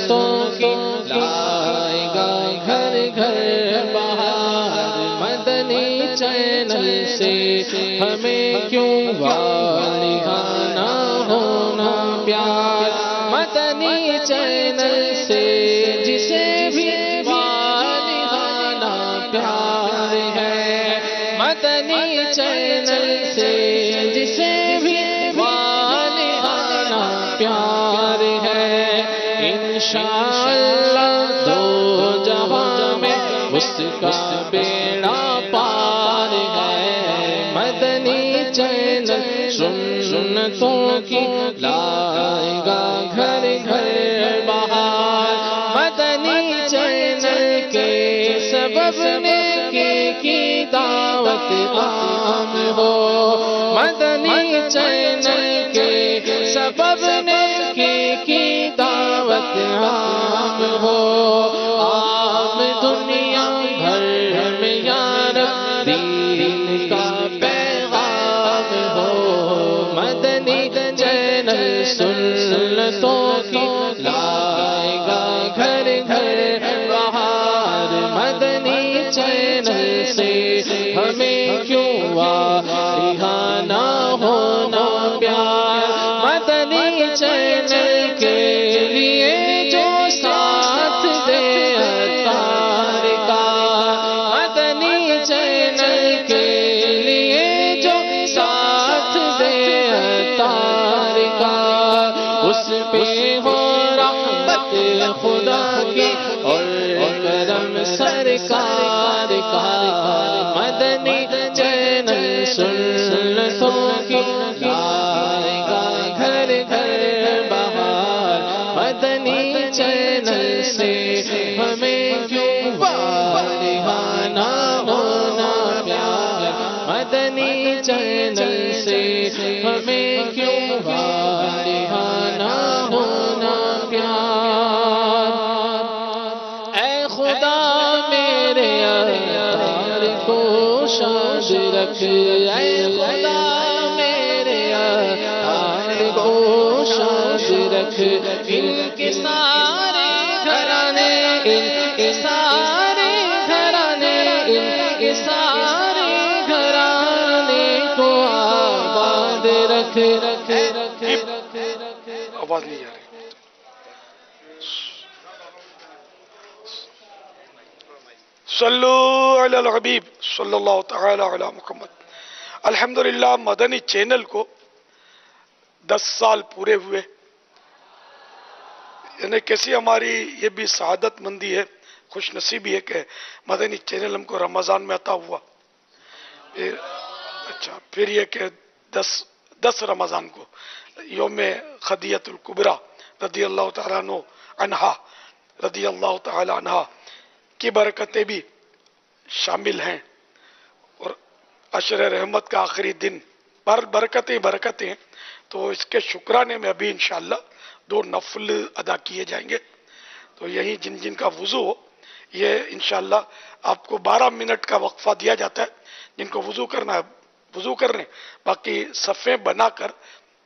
سنتوں کی لائے گا گھر گھر بہار مدنی چینل سے ہمیں کیوں والہانہ ہونا پیار مدنی چینل سے جسے بھی والہانہ پیار ہے مدنی چینل سے جسے بھی والہانہ پیار ہے انشاءاللہ دو جہاں میں اس کا بیڑا پار ہے مدنی چینل سنتوں کی لائے گا گھر گھر بہار مدنی چینل کے سبب نیکی کی دعوت عام ہو مدنی چینل کے سبب نیکی کی دعوت عام ہو عام دنیا بھر میں یا رب دین کا پیغام ہو مدنی چینل سنتوں کی لائے گا گھر گھر بہار مدنی چینل سے ہمیں کیوں والہانہ ہونا پیار مدنی چینل کے لیے جو ساتھ دے عطار کا مدنی چینل کے لیے جو ساتھ دے عطار کا اس پہ ہو رحمت خدا کی اور کرم سرکار کا مدنی چینل سنتوں کی لائے گا گھر گھر بہار مدنی چینل سے ہمیں کیوں والہانہ ہونا پیار مدنی چینل سے ہمیں کیوں والہانہ ہونا پیار اے خدا میرے اتار کو شاد رکھ اے خدا میرے اتار کو شاد رکھ ان کے سارے گھرانے ان کے سارے گھرانے ان کے سارے گھرانے کو آباد رکھ رکھ رکھ آواز نہیں آ رہی صلو علی الحبیب صلی اللہ تعالی علی محمد الحمدللہ مدنی چینل کو 10 سال پورے ہوئے یعنی کیسی ہماری یہ بھی سعادت مندی ہے خوش نصیبی ہے کہ مدنی چینل ہم کو رمضان میں عطا ہوا پھر یہ کہ 10 رمضان کو یوم خدیجۃ الکبریٰ رضی اللہ تعالیٰ عنہا رضی اللہ تعالیٰ عنہا کی برکتیں بھی شامل ہیں اور عشر رحمت کا آخری دن برکتیں برکتیں ہیں تو اس کے شکرانے میں ابھی انشاءاللہ 2 نفل ادا کیے جائیں گے تو یہی جن جن کا وضو ہو یہ انشاءاللہ آپ کو 12 منٹ کا وقفہ دیا جاتا ہے جن کو وضو کرنا ہے وضو کر رہے ہیں باقی صفیں بنا کر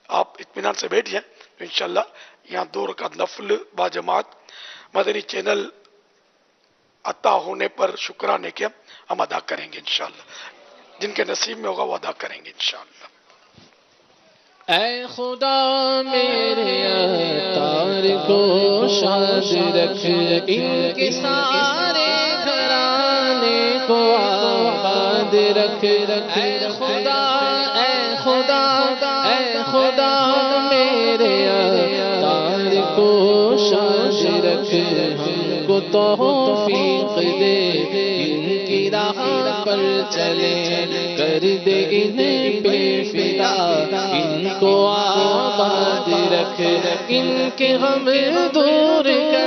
آپ اطمینان سے بیٹھ جائیں تو انشاءاللہ یہاں 2 رکعت نفل باجماعت مدنی چینل عطا ہونے پر شکرانے کے ہم ادا کریں گے انشاءاللہ جن کے نصیب میں ہوگا وہ ادا کریں گے انشاءاللہ اے خدا میرے اتار کو شاد رکھ ان کے سارے گھرانے کو آباد رکھ اے خدا اے خدا اے خدا میرے اتار کو شاد رکھ ہم کو توفیق دے ان کی راہ پر چلے کر دے انہیں پہ فدا ان کو آباد رکھ ان کے غم دور کر